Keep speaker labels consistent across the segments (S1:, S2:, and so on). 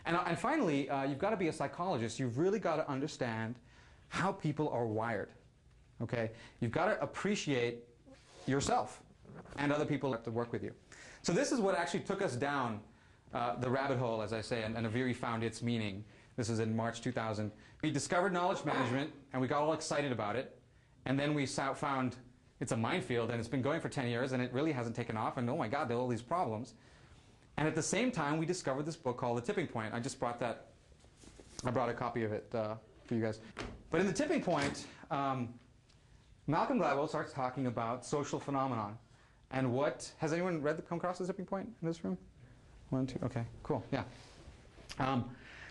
S1: And finally, you've got to be a psychologist. You've really got to understand how people are wired. Okay? You've got to appreciate yourself and other people that have to work with you. So this is what actually took us down the rabbit hole, as I say, and Aviri found its meaning. This is in March 2000. We discovered knowledge management, and we got all excited about it. And then we found it's a minefield, and it's been going for 10 years, and it really hasn't taken off, and oh my God, there are all these problems. And at the same time, we discovered this book called The Tipping Point. I just brought that. I brought a copy of it for you guys. But in The Tipping Point, Malcolm Gladwell starts talking about social phenomenon. And what, has anyone come across The Tipping Point in this room? 1, 2, okay, cool, yeah.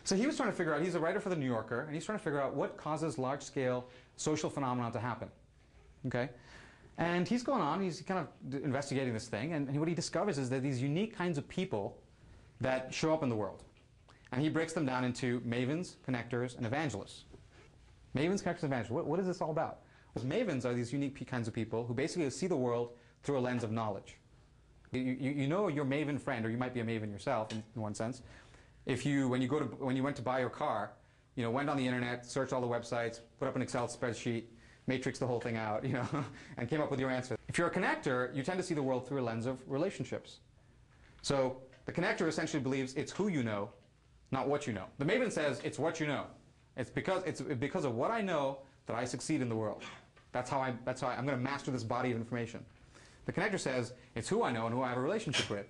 S1: So he was trying to figure out, he's a writer for The New Yorker, and he's trying to figure out what causes large-scale social phenomenon to happen, okay? And he's going on, he's kind of investigating this thing, and what he discovers is that these unique kinds of people that show up in the world. And he breaks them down into mavens, connectors, and evangelists. Mavens, connectors, and evangelists. What is this all about? Well, mavens are these unique kinds of people who basically see the world through a lens of knowledge. You know your maven friend, or you might be a maven yourself in one sense. If you, when you went to buy your car, you know, went on the internet, searched all the websites, put up an Excel spreadsheet, matrixed the whole thing out, you know, and came up with your answer. If you're a connector, you tend to see the world through a lens of relationships. So the connector essentially believes it's who you know, not what you know. The maven says it's what you know. It's because of what I know that I succeed in the world. That's how I'm going to master this body of information. The connector says it's who I know and who I have a relationship with.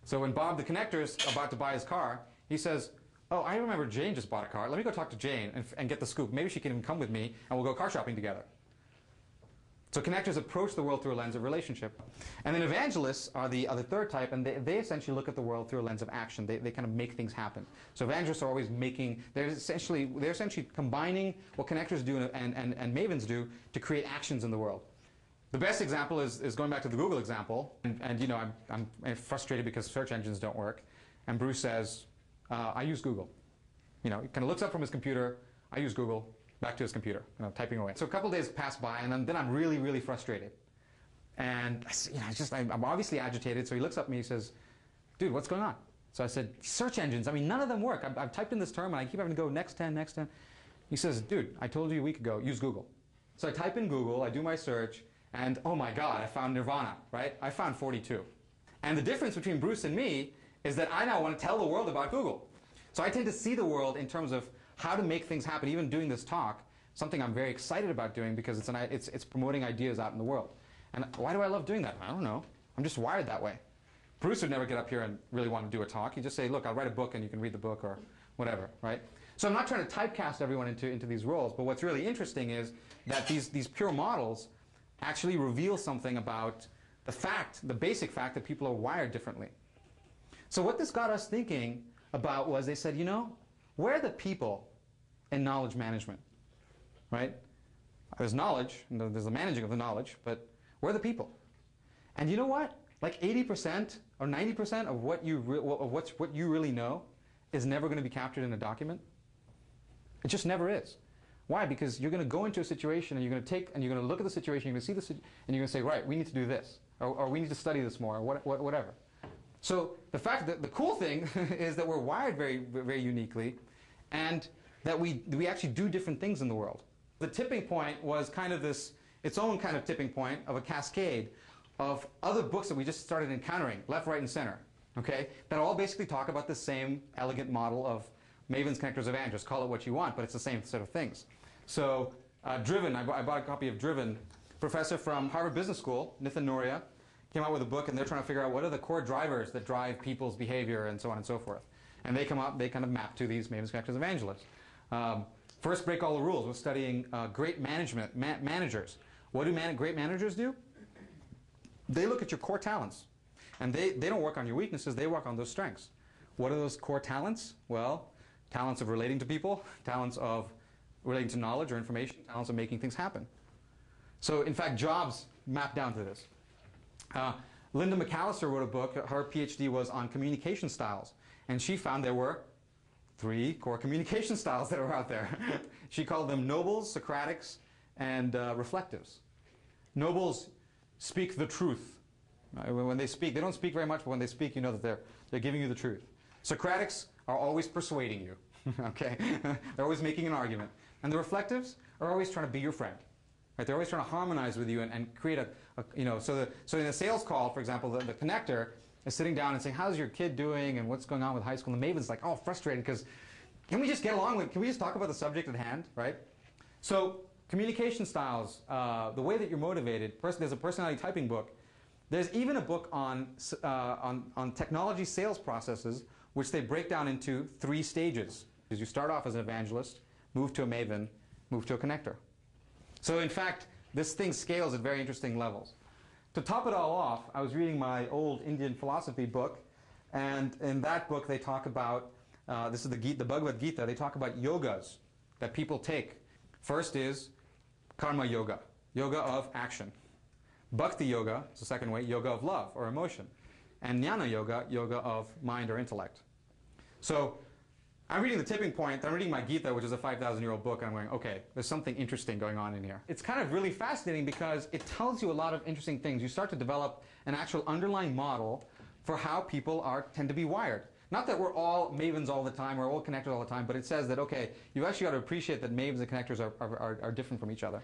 S1: So when Bob the connector is about to buy his car, he says, oh, I remember Jane just bought a car. Let me go talk to Jane and get the scoop. Maybe she can even come with me and we'll go car shopping together. So connectors approach the world through a lens of relationship. And then evangelists are the third type, and they essentially look at the world through a lens of action. They kind of make things happen. So evangelists are always making, they're essentially combining what connectors do and mavens do to create actions in the world. The best example is going back to the Google example, and you know, I'm frustrated because search engines don't work. And Bruce says, I use Google. You know, he kind of looks up from his computer, I use Google, back to his computer, you know, typing away. So a couple days pass by, and then I'm really, really frustrated. And you know, I'm obviously agitated, so he looks up at me and he says, dude, what's going on? So I said, search engines, I mean, none of them work. I've typed in this term, and I keep having to go next 10, next 10. He says, dude, I told you a week ago, use Google. So I type in Google, I do my search, and oh my God, I found Nirvana, right? I found 42. And the difference between Bruce and me is that I now want to tell the world about Google. So I tend to see the world in terms of how to make things happen. Even doing this talk, something I'm very excited about doing because it's promoting ideas out in the world. And why do I love doing that? I don't know. I'm just wired that way. Bruce would never get up here and really want to do a talk. He'd just say, look, I'll write a book and you can read the book or whatever, right? So I'm not trying to typecast everyone into these roles, but what's really interesting is that these pure models actually reveal something about the basic fact that people are wired differently. So what this got us thinking about was they said, you know, where are the people in knowledge management, right? There's knowledge, and there's the managing of the knowledge, but where are the people? And you know what? Like 80% or 90% of what you really know is never going to be captured in a document. It just never is. Why? Because you're going to go into a situation and you're going to look at the situation, you're going to see this, and you're going to say, right, we need to do this, or we need to study this more, or whatever. So the fact that the cool thing is that we're wired very, very uniquely, and that we actually do different things in the world. The tipping point was kind of its own kind of tipping point of a cascade of other books that we just started encountering, left, right, and center, okay, that all basically talk about the same elegant model of mavens, connectors, evangelists. Call it what you want, but it's the same set of things. So Driven, I bought a copy of Driven. Professor from Harvard Business School, Nithin Noria, came out with a book, and they're trying to figure out what are the core drivers that drive people's behavior and so on and so forth. And they kind of map to these mavens, connectors, evangelists. First, break all the rules. We're studying great managers. What do great managers do? They look at your core talents. And they don't work on your weaknesses, they work on those strengths. What are those core talents? Well, talents of relating to people, talents of relating to knowledge or information, talents of making things happen. So, in fact, Jobs mapped down to this. Linda McAllister wrote a book. Her PhD was on communication styles. And she found there were 3 core communication styles that are out there. She called them nobles, Socratics, and reflectives. Nobles speak the truth. When they speak, they don't speak very much, but when they speak, you know that they're giving you the truth. Socratics are always persuading you. Okay? They're always making an argument. And the reflectives are always trying to be your friend. Right? They're always trying to harmonize with you and create so in a sales call, for example, the connector is sitting down and saying, how's your kid doing and what's going on with high school? And the Maven's like, oh, frustrated because can we just get along with, can we just talk about the subject at hand, right? So communication styles, the way that you're motivated, there's a personality typing book. There's even a book on technology sales processes, which they break down into 3 stages. Because you start off as an evangelist, move to a Maven, move to a connector. So in fact, this thing scales at very interesting levels. To top it all off, I was reading my old Indian philosophy book, and in that book they talk about, this is the Bhagavad Gita, they talk about yogas that people take. First is karma yoga, yoga of action. Bhakti yoga is the second way, yoga of love or emotion. And jnana yoga, yoga of mind or intellect. So I'm reading The Tipping Point, I'm reading my Gita, which is a 5,000-year-old book, and I'm going, okay, there's something interesting going on in here. It's kind of really fascinating because it tells you a lot of interesting things. You start to develop an actual underlying model for how people tend to be wired. Not that we're all Mavens all the time, we're all connectors all the time, but it says that, okay, you've actually got to appreciate that Mavens and connectors are different from each other.